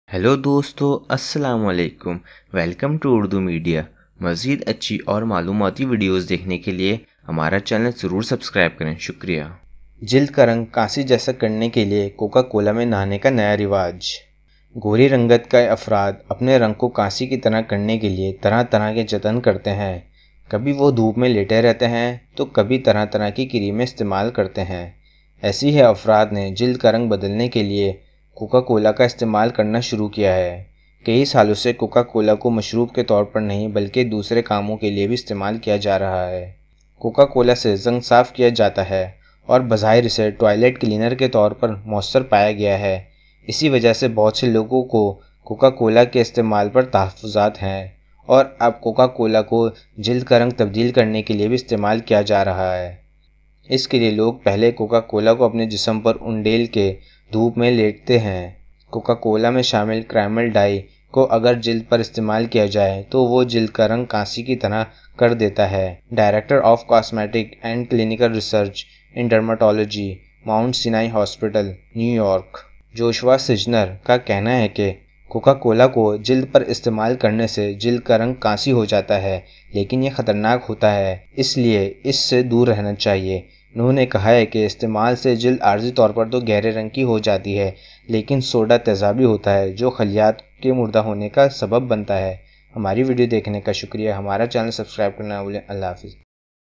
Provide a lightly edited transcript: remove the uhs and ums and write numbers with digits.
Hello दोस्तों, अस्सलाम वालेकुम। Welcome to Urdu media. मज़ीद अच्छी और मालूमाती वीडियोस देखने के लिए हमारा चैनल ज़रूर सब्सक्राइब करें। शुक्रिया। जिल्द का रंग कांसी जैसा करने के लिए कोका कोला में नहाने का नया रिवाज। गोरी रंगत का अफराद अपने रंग को कांसी की तरह करने के लिए तरह तरह के जतन करते हैं। कभी वो धूप में लेटे रहते हैं तो कभी तरह तरह की क्रीमें इस्तेमाल करते हैं। ऐसी ही अफराद ने जिल्द का रंग बदलने के लिए कोका कोला का इस्तेमाल करना शुरू किया है। कई सालों से कोका कोला को मशरूब के तौर पर नहीं बल्कि दूसरे कामों के लिए भी इस्तेमाल किया जा रहा है। कोका कोला से जंग साफ़ किया जाता है और बज़ाहिर इसे टॉयलेट क्लीनर के तौर पर मौसर पाया गया है। इसी वजह से बहुत से लोगों को कोका कोला के इस्तेमाल पर तहफ़्फ़ुज़ात हैं और अब कोका कोला को जिल्द का रंग तब्दील करने के लिए भी इस्तेमाल किया जा रहा है। इसके लिए लोग पहले कोका कोला को अपने जिस्म पर उंडेल के धूप में लेटते हैं। कोका कोला में शामिल कैरामल डाई को अगर जिल्द पर इस्तेमाल किया जाए तो वो जिल्द का रंग कांसी की तरह कर देता है। Director of cosmetic and clinical research in dermatology, Mount Sinai Hospital, New York, Joshua Zeichner का कहना है कि कोका कोला को जिल्द पर इस्तेमाल करने से जिल्द का रंग कांसी हो जाता है, लेकिन ये ख़तरनाक होता है, इसलिए इससे दूर रहना चाहिए। उन्होंने कहा है कि इस्तेमाल से जिल्द आर्जी तौर पर तो गहरे रंग की हो जाती है, लेकिन सोडा तेज़ाबी होता है जो खलियात के मुर्दा होने का सबब बनता है। हमारी वीडियो देखने का शुक्रिया। हमारा चैनल सब्सक्राइब करना ना भूलें। अल्लाह हाफ़िज़।